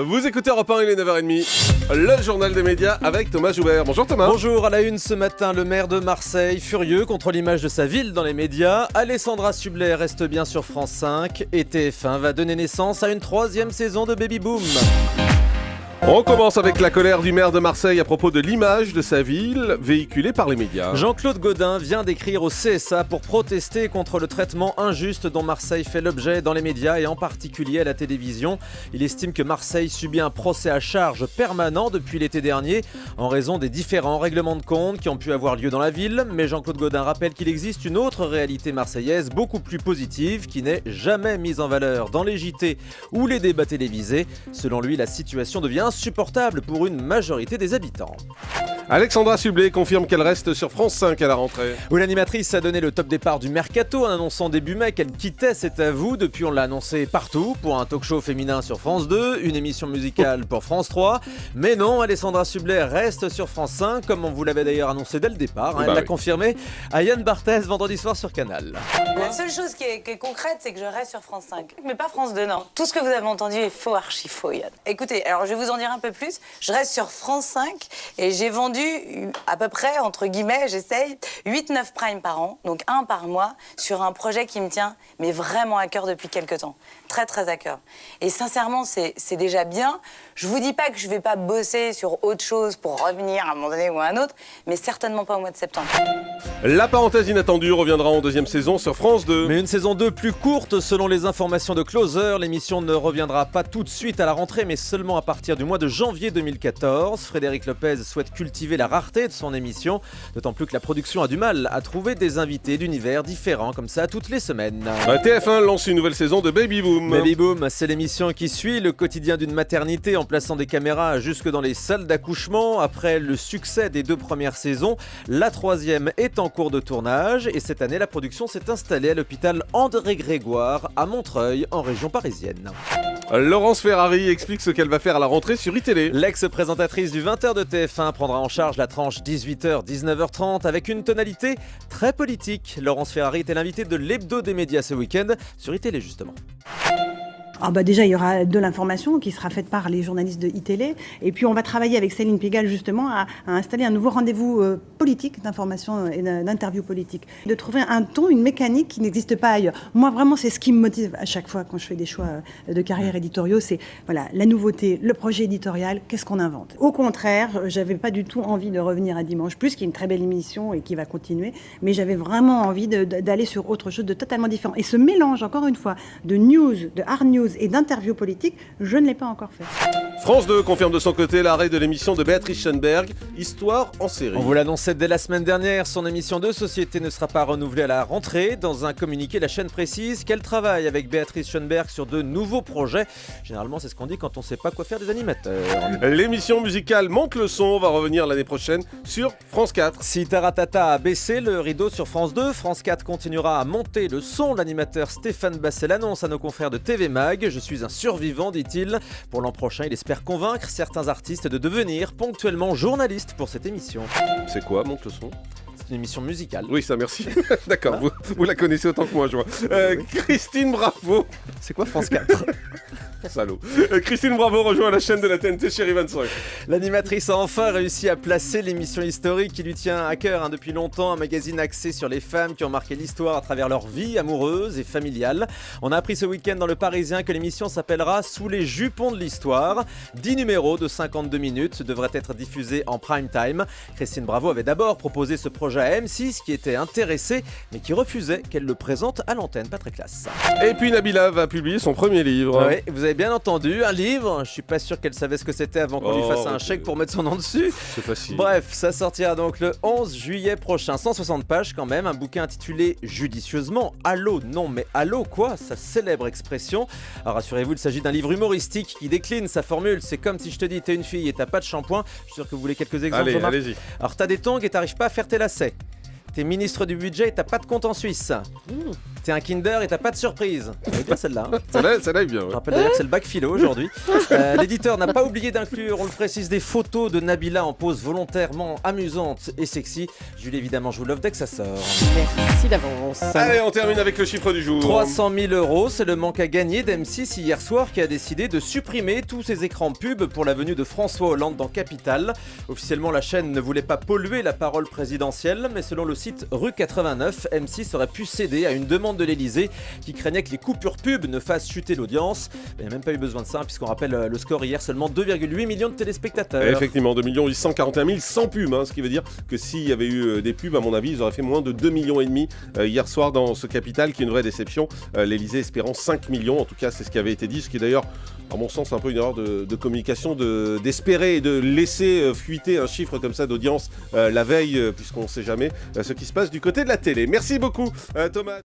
Vous écoutez Europe 1, il est 9h30. Le journal des médias avec Thomas Joubert. Bonjour Thomas. Bonjour, à la une ce matin, le maire de Marseille, furieux contre l'image de sa ville dans les médias. Alessandra Sublet reste bien sur France 5 et TF1 va donner naissance à une 3e saison de Baby Boom. On commence avec la colère du maire de Marseille à propos de l'image de sa ville véhiculée par les médias. Jean-Claude Gaudin vient d'écrire au CSA pour protester contre le traitement injuste dont Marseille fait l'objet dans les médias et en particulier à la télévision. Il estime que Marseille subit un procès à charge permanent depuis l'été dernier en raison des différents règlements de compte qui ont pu avoir lieu dans la ville. Mais Jean-Claude Gaudin rappelle qu'il existe une autre réalité marseillaise beaucoup plus positive qui n'est jamais mise en valeur dans les JT ou les débats télévisés. Selon lui, la situation devient insupportable pour une majorité des habitants. Alexandra Sublet confirme qu'elle reste sur France 5 à la rentrée. Où l'animatrice a donné le top départ du Mercato en annonçant début mai qu'elle quittait C'est à vous. Depuis, on l'a annoncé partout pour un talk-show féminin sur France 2, une émission musicale pour France 3. Mais non, Alexandra Sublet reste sur France 5, comme on vous l'avait d'ailleurs annoncé dès le départ. Elle l'a confirmé à Yann Barthès vendredi soir sur Canal. La seule chose qui est concrète, c'est que je reste sur France 5. Mais pas France 2, non. Tout ce que vous avez entendu est faux, archi faux, Yann. Écoutez, alors je vais vous en dire un peu plus. Je reste sur France 5 et j'ai vendu à peu près, entre guillemets, j'essaye, 8-9 primes par an, donc un par mois, sur un projet qui me tient, mais vraiment à cœur depuis quelques temps. Très, très à cœur. Et sincèrement, c'est déjà bien. Je vous dis pas que je vais pas bosser sur autre chose pour revenir à un moment donné ou à un autre, mais certainement pas au mois de septembre. La parenthèse inattendue reviendra en 2e saison sur France 2. Mais une saison 2 plus courte, selon les informations de Closer. L'émission ne reviendra pas tout de suite à la rentrée, mais seulement à partir du mois de janvier 2014. Frédéric Lopez souhaite cultiver la rareté de son émission, d'autant plus que la production a du mal à trouver des invités d'univers différents comme ça toutes les semaines. TF1 lance une nouvelle saison de Baby Boom. Baby Boom, c'est l'émission qui suit le quotidien d'une maternité en plaçant des caméras jusque dans les salles d'accouchement. Après le succès des 2 premières saisons, la 3e est en cours de tournage et cette année, la production s'est installée à l'hôpital André Grégoire à Montreuil, en région parisienne. Laurence Ferrari explique ce qu'elle va faire à la rentrée sur iTélé. L'ex-présentatrice du 20h de TF1 prendra en charge la tranche 18h-19h30 avec une tonalité très politique. Laurence Ferrari était l'invitée de l'hebdo des médias ce week-end sur iTélé justement. Déjà, il y aura de l'information qui sera faite par les journalistes de iTélé. Et puis, on va travailler avec Céline Pigalle, justement, à installer un nouveau rendez-vous politique, d'information et d'interview politique. De trouver un ton, une mécanique qui n'existe pas ailleurs. Moi, vraiment, c'est ce qui me motive à chaque fois quand je fais des choix de carrière éditoriaux. C'est, voilà, la nouveauté, le projet éditorial, qu'est-ce qu'on invente. Au contraire, j'avais pas du tout envie de revenir à Dimanche Plus, qui est une très belle émission et qui va continuer. Mais j'avais vraiment envie d'aller sur autre chose de totalement différent. Et ce mélange, encore une fois, de news, de hard news, et d'interviews politiques, je ne l'ai pas encore fait. France 2 confirme de son côté l'arrêt de l'émission de Béatrice Schoenberg, Histoire en série. On vous l'annonçait dès la semaine dernière, son émission de société ne sera pas renouvelée à la rentrée. Dans un communiqué, la chaîne précise qu'elle travaille avec Béatrice Schoenberg sur de nouveaux projets. Généralement, c'est ce qu'on dit quand on ne sait pas quoi faire des animateurs. L'émission musicale Monte le son va revenir l'année prochaine sur France 4. Si Taratata a baissé le rideau sur France 2, France 4 continuera à monter le son. L'animateur Stéphane Basset l'annonce à nos confrères de TV Mag. Je suis un survivant, dit-il. Pour l'an prochain, il espère convaincre certains artistes de devenir ponctuellement journalistes pour cette émission. C'est quoi, Monte le son ? C'est une émission musicale. Oui, ça, merci. D'accord, vous la connaissez autant que moi, je vois. Christine Bravo. C'est quoi France 4 ? Salaud. Christine Bravo rejoint la chaîne de la TNT Chérie 25. L'animatrice a enfin réussi à placer l'émission historique qui lui tient à cœur depuis longtemps, un magazine axé sur les femmes qui ont marqué l'histoire à travers leur vie amoureuse et familiale. On a appris ce week-end dans Le Parisien que l'émission s'appellera Sous les jupons de l'histoire. 10 numéros de 52 minutes devraient être diffusés en prime time. Christine Bravo avait d'abord proposé ce projet à M6 qui était intéressé mais qui refusait qu'elle le présente à l'antenne. Pas très classe. Et puis Nabila va publier son premier livre. Oui, vous avez bien entendu, un livre. Je suis pas sûr qu'elle savait ce que c'était avant qu'on lui fasse un chèque pour mettre son nom dessus. C'est facile. Bref, ça sortira donc le 11 juillet prochain. 160 pages quand même, un bouquin intitulé judicieusement Allô, non mais allô quoi, sa célèbre expression. Alors rassurez-vous, il s'agit d'un livre humoristique qui décline sa formule. C'est comme si je te dis t'es une fille et t'as pas de shampoing. Je suis sûr que vous voulez quelques exemples. Allez, allez-y. Alors t'as des tongs et t'arrives pas à faire tes lacets. T'es ministre du budget et t'as pas de compte en Suisse. T'es un Kinder et t'as pas de surprise. Vous voyez bien celle-là. Hein. Celle-là est bien. Je Ouais. rappelle d'ailleurs que c'est le bac philo aujourd'hui. L'éditeur n'a pas oublié d'inclure, on le précise, des photos de Nabila en pose volontairement amusante et sexy. Jules, évidemment, je vous l'offre dès que ça sort. Merci d'avance. Allez, on termine avec le chiffre du jour. 300 000 €, c'est le manque à gagner d'M6 hier soir qui a décidé de supprimer tous ses écrans pub pour la venue de François Hollande dans Capital. Officiellement, la chaîne ne voulait pas polluer la parole présidentielle, mais selon le site Rue 89, M6 aurait pu céder à une demande de l'Elysée qui craignait que les coupures pub ne fassent chuter l'audience. Il n'y a même pas eu besoin de ça, puisqu'on rappelle le score hier, seulement 2,8 millions de téléspectateurs. Effectivement, 2 841 000 sans pub, ce qui veut dire que s'il y avait eu des pubs, à mon avis, ils auraient fait moins de 2,5 millions hier soir dans ce Capital, qui est une vraie déception. L'Elysée espérant 5 millions, en tout cas c'est ce qui avait été dit, ce qui est d'ailleurs, à mon sens, un peu une erreur de communication, d'espérer et de laisser fuiter un chiffre comme ça d'audience la veille, puisqu'on ne sait jamais ce qui se passe du côté de la télé. Merci beaucoup Thomas.